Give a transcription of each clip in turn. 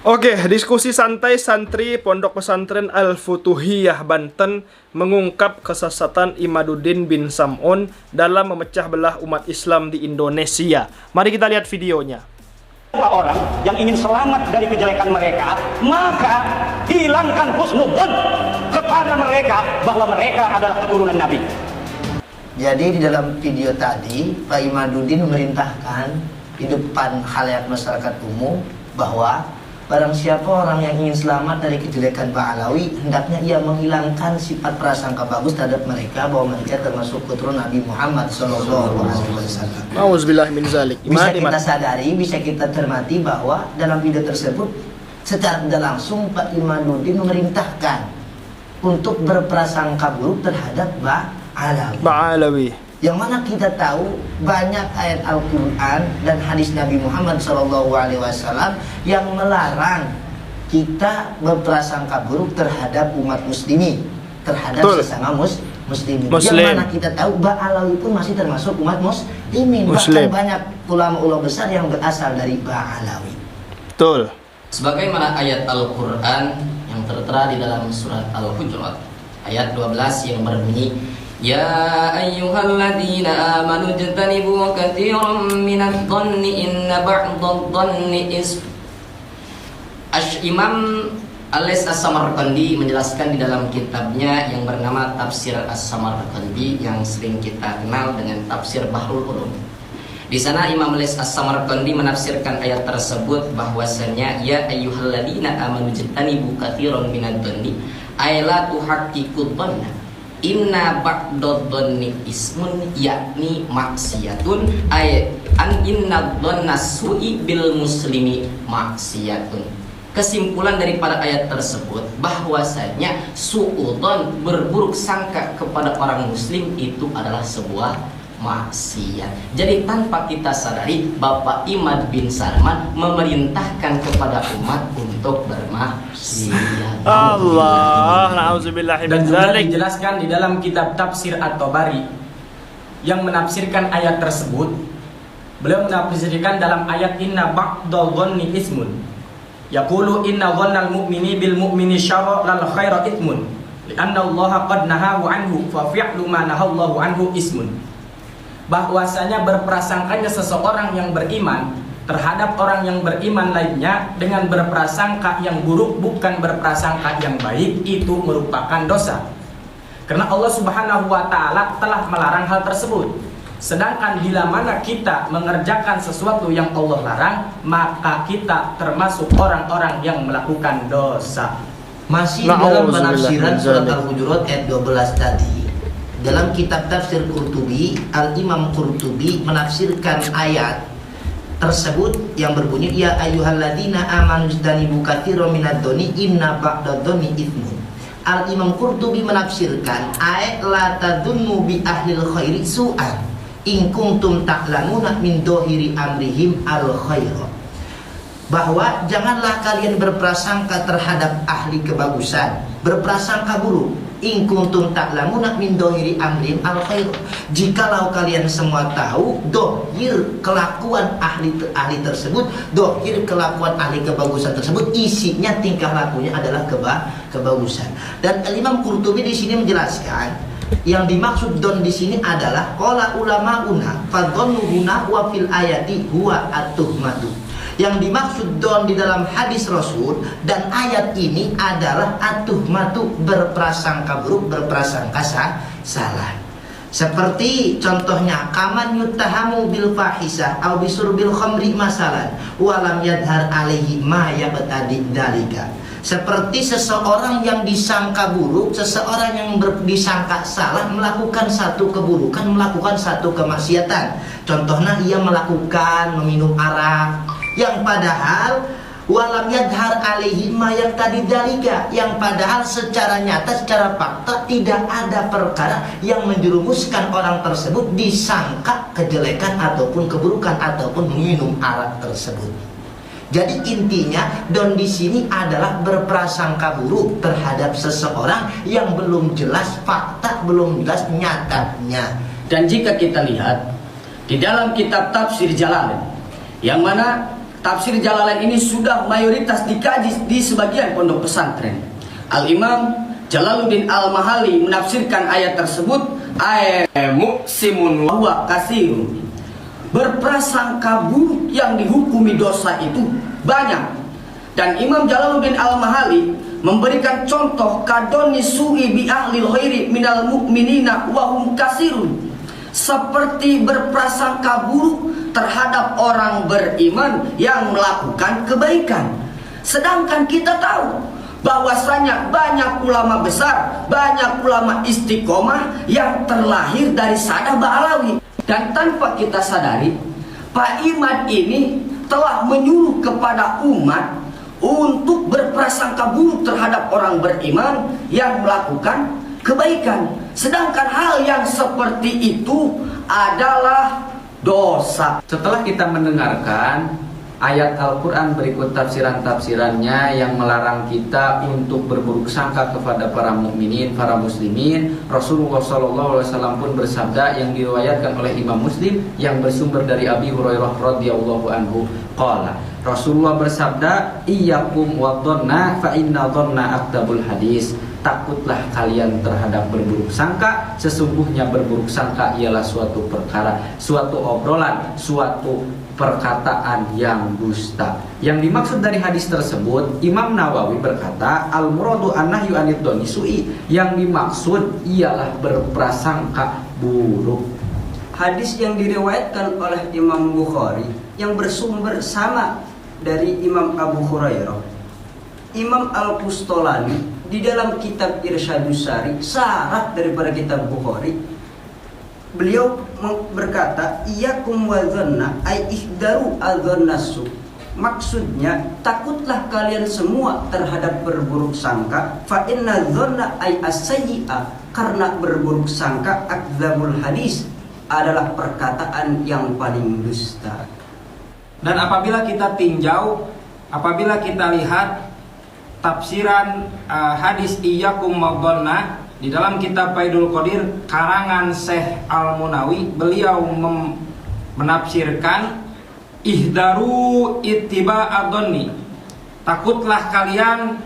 Oke, diskusi santai santri Pondok Pesantren Al-Futuhiyah Banten mengungkap kesesatan Imaduddin bin Sam'un dalam memecah belah umat Islam di Indonesia. Mari kita lihat videonya. Orang yang ingin selamat dari kejelekan mereka, maka hilangkan husnudzon kepada mereka bahwa mereka adalah keturunan Nabi. Jadi di dalam video tadi Pak Imaduddin memerintahkan di depan khalayak masyarakat umum bahwa barang siapa orang yang ingin selamat dari kejelekan Pak Alawi, hendaknya ia menghilangkan sifat prasangka bagus terhadap mereka bahwa mereka termasuk keturunan Nabi Muhammad SAW. Auzubillahi min zalik. Bisa kita sadari, bisa kita cermati bahwa dalam video tersebut secara tidak langsung Pak Imaduddin memerintahkan untuk berprasangka buruk terhadap Pak Alawi. Yang mana kita tahu banyak ayat Al-Quran dan hadis Nabi Muhammad SAW yang melarang kita berprasangka buruk terhadap umat muslimin, terhadap sesama muslimin. Yang mana kita tahu Mbak Alawi pun masih termasuk umat muslimin. Bahkan banyak ulama-ulama besar yang berasal dari Mbak Alawi. Betul. Sebagaimana ayat Al-Quran yang tertera di dalam surat Al-Hujurat ayat 12 yang berbunyi, Ya ayyuhalladzina amanu jtanibu katsiran minadh-dhanni inna ba'dadh-dhanni ism. Imam As-Samarqandi menjelaskan di dalam kitabnya yang bernama Tafsir As-Samarqandi yang sering kita kenal dengan Tafsir Bahrul Ulum. Di sana Imam As-Samarqandi menafsirkan ayat tersebut bahwasanya ya ayyuhalladzina amanu jtanibu katsiran minadh-dhanni ay la tuhaqqiqud dhanna inna ba'dadh-dhanni ismun yakni maksiyatun ay an inna dhanna su'i bil muslimi maksiyatun. Kesimpulan daripada ayat tersebut bahwasanya su'udzon berburuk sangka kepada orang muslim itu adalah sebuah maksiat. Jadi tanpa kita sadari Bapak Imad bin Sarman memerintahkan kepada umat untuk bermaksiat. Allah, na'udzubillahi min Dan juga zalik. dijelaskan di dalam kitab Tafsir At-Tabari yang menafsirkan ayat tersebut. Beliau menafsirkan dalam ayat inna ba'dadh-dhanni ismun. Yaqulu inna dhannal mu'mini bil mu'mini syarra lal khaira ithmun. Li'anna Allah qad nahahu anhu fa fi'lu ma nahallahu anhu ismun. Bahwasanya berprasangkanya seseorang yang beriman terhadap orang yang beriman lainnya dengan berprasangka yang buruk bukan berprasangka yang baik itu merupakan dosa. Karena Allah Subhanahu wa taala telah melarang hal tersebut. Sedangkan bila mana kita mengerjakan sesuatu yang Allah larang, maka kita termasuk orang-orang yang melakukan dosa. Masih dalam penafsiran surat Al-Hujurat ayat 12 tadi, dalam kitab tafsir Qurtubi, Al-Imam Qurtubi menafsirkan ayat tersebut yang berbunyi ya ayyuhalladzina amanu jtanibu katsiran minadh-dhanni inna ba'dadh-dhanni itsmun. Al-Imam Qurtubi menafsirkan ayat la tadunnu bi ahlil khairi su'an in kuntum ta'lamuna min dhahiri amrihim al-khaira. Bahwa janganlah kalian berprasangka terhadap ahli kebagusan, berprasangka buruk. In kuntum ta'lamuna min dhahiri amrin al-khair. Jikalau kalian semua tahu dohir kelakuan ahli tersebut, dohir kelakuan ahli kebagusan tersebut, isinya tingkah lakunya adalah kebagusan. Dan Imam Qurtubi di sini menjelaskan yang dimaksud don di sini adalah qala ulamauna fadhonnu huna wa fil ayati huwa at-tuhmatu. Yang dimaksud don di dalam hadis Rasul dan ayat ini adalah atuhmatu, berprasangka buruk, berprasangka salah. Seperti contohnya kaman yuttahamu bil fahisah aw bisurbil khamri masalan walam yadhar alaihi ma yaqtadi dalika. Seperti seseorang yang disangka buruk, seseorang yang disangka salah melakukan satu keburukan, melakukan satu kemaksiatan. Contohnya ia melakukan meminum arak yang padahal walam yadhar alaihi ma yaqtadi dalika, yang padahal secara nyata, secara fakta tidak ada perkara yang menjerumuskan orang tersebut disangka kejelekan ataupun keburukan ataupun minum arak tersebut. Jadi intinya don di sini adalah berprasangka buruk terhadap seseorang yang belum jelas fakta, belum jelas nyatanya. Dan jika kita lihat di dalam kitab Tafsir Jalalain yang mana tafsir Jalalain ini sudah mayoritas dikaji di sebagian pondok pesantren. Al-Imam Jalaluddin Al-Mahali menafsirkan ayat tersebut, ayat muqsimun wa huwa kasirun. Berprasangka buruk yang dihukumi dosa itu banyak. Dan Imam Jalaluddin Al-Mahali memberikan contoh kadoni su'i bi ahlil khairi minal mu'minina wa hum kasirun, seperti berprasangka buruk terhadap orang beriman yang melakukan kebaikan. Sedangkan kita tahu bahwasanya banyak ulama besar, banyak ulama istiqomah yang terlahir dari Sadah Ba'alawi. Dan tanpa kita sadari, Pak Imad ini telah menyuruh kepada umat untuk berprasangka buruk terhadap orang beriman yang melakukan kebaikan. Sedangkan hal yang seperti itu adalah dosa. Setelah kita mendengarkan ayat Al-Quran berikut tafsiran-tafsirannya yang melarang kita untuk berburuk sangka kepada para mukminin, para muslimin, Rasulullah SAW pun bersabda yang diriwayatkan oleh Imam Muslim yang bersumber dari Abi Hurairah radhiyallahu anhu, qala, Rasulullah bersabda, iyyakum wadhanna fa inna dhanna aktabul hadis. Takutlah kalian terhadap berburuk sangka, sesungguhnya berburuk sangka ialah suatu perkara, suatu obrolan, suatu perkataan yang dusta. Yang dimaksud dari hadis tersebut, Imam Nawawi berkata, al-muradu an-nahyu anid dhonni su'i, yang dimaksud ialah berprasangka buruk. Hadis yang diriwayatkan oleh Imam Bukhari yang bersumber sama dari Imam Abu Hurairah, Imam Al-Qustolani di dalam kitab Irsyadus Sari, syarat daripada kitab Bukhari, beliau berkata, iyyakum wa dhanna ay ihdaru adzannasu. Maksudnya, takutlah kalian semua terhadap berburuk sangka, fa inna dhanna ay as-sayyi'a, karena berburuk sangka akdzabul hadis, adalah perkataan yang paling dusta. Dan apabila kita tinjau, apabila kita lihat tafsiran hadis iyyakum wadhanna di dalam kitab Faidul Qadir karangan Syekh Al-Munawi, beliau menafsirkan ihdaru ittiba'adh-dhanni, takutlah kalian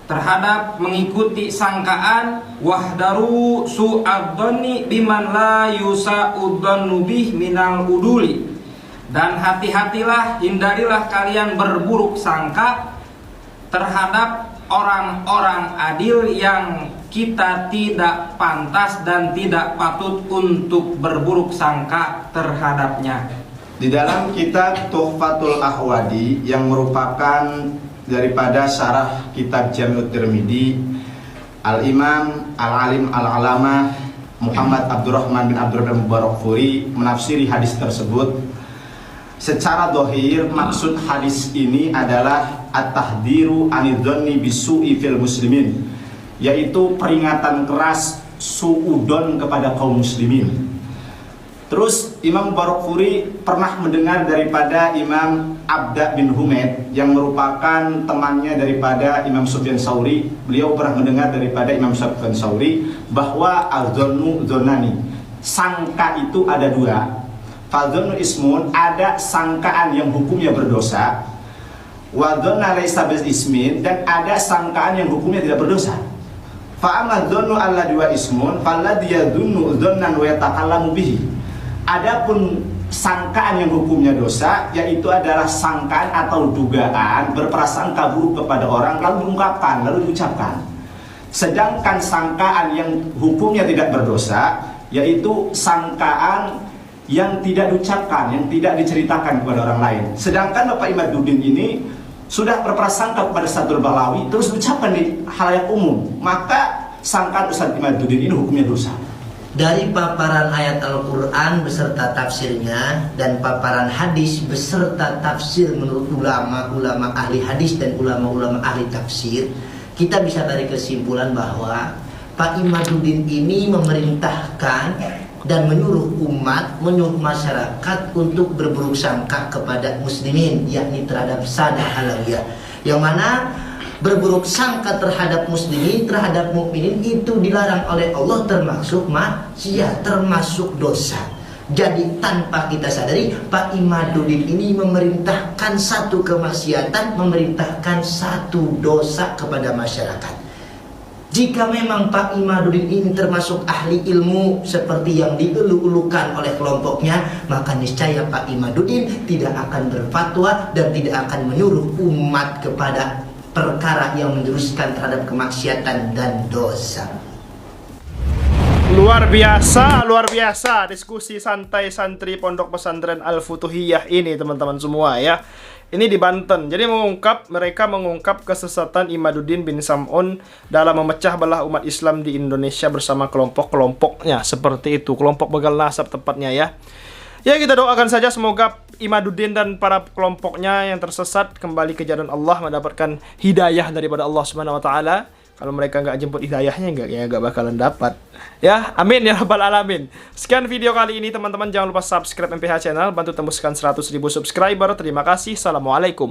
terhadap mengikuti sangkaan, wahdaru su'adh-dhanni biman la yusa'udh-dhannu bih minal uduli, dan hati-hatilah, hindarilah kalian berburuk sangka terhadap orang-orang adil yang kita tidak pantas dan tidak patut untuk berburuk sangka terhadapnya. Di dalam kitab Tuhfatul Ahwadi yang merupakan daripada syarah kitab Jami'ut Tirmidzi, Al-Imam Al-Alim Al-Alamah Muhammad Abdurrahman bin Abdurrahman Mubarakfuri menafsiri hadis tersebut. Secara dohir, maksud hadis ini adalah at-tahdiru anidhonni bisu'i fil muslimin, yaitu peringatan keras su'udon kepada kaum muslimin. Terus Imam Mubarakfuri pernah mendengar daripada Imam Abda bin Humaid yang merupakan temannya daripada Imam Sufyan Tsauri. Beliau pernah mendengar daripada Imam Sufyan Tsauri bahwa al-dhonnu dhonani, sangka itu ada dua. Fadhonu ismun, ada sangkaan yang hukumnya berdosa, wadhonna laisa bil ismin, dan ada sangkaan yang hukumnya tidak berdosa. Fa amma dhonnu alladhi wa ismun falladhi yadhunnu dhonnan wa yatakallamu bihi. Adapun sangkaan yang hukumnya dosa, yaitu adalah sangkaan atau dugaan berprasangka buruk kepada orang lalu diungkapkan, lalu diucapkan. Sedangkan sangkaan yang hukumnya tidak berdosa, yaitu sangkaan yang tidak diucapkan, yang tidak diceritakan kepada orang lain. Sedangkan Bapak Imaduddin ini sudah berprasangka kepada Sadul Ba'alawi, terus diucapkan di halayak umum, maka sangkaan Ustaz Imaduddin ini hukumnya dosa. Dari paparan ayat Al-Quran beserta tafsirnya dan paparan hadis beserta tafsir menurut ulama-ulama ahli hadis dan ulama-ulama ahli tafsir, kita bisa tarik kesimpulan bahwa Pak Imaduddin ini memerintahkan dan menyuruh umat, menyuruh masyarakat untuk berburuk sangka kepada muslimin, yakni terhadap Sadah Alawiyah, yang mana berburuk sangka terhadap muslimin, terhadap mukminin itu dilarang oleh Allah, termasuk maksiat, termasuk dosa. Jadi tanpa kita sadari, Pak Imaduddin ini memerintahkan satu kemaksiatan, memerintahkan satu dosa kepada masyarakat. Jika memang Pak Imaduddin ini termasuk ahli ilmu seperti yang dielu-elukan oleh kelompoknya, maka niscaya Pak Imaduddin tidak akan berfatwa dan tidak akan menyuruh umat kepada perkara yang menjuruskan terhadap kemaksiatan dan dosa. Luar biasa diskusi santai santri Pondok Pesantren Al-Futuhiyah ini teman-teman semua ya. Ini di Banten. Jadi mereka mengungkap kesesatan Imaduddin bin Sam'un dalam memecah belah umat Islam di Indonesia bersama kelompok-kelompoknya. Seperti itu, kelompok begal nasab tepatnya ya. Ya, kita doakan saja semoga Imaduddin dan para kelompoknya yang tersesat kembali ke jalan Allah, mendapatkan hidayah daripada Allah Subhanahu wa taala. Kalau mereka nggak jemput hidayahnya, nggak bakalan dapat. Ya, amin ya rabbal alamin. Sekian video kali ini teman-teman. Jangan lupa subscribe MPH Channel, bantu tembuskan 100.000 subscriber. Terima kasih. Assalamualaikum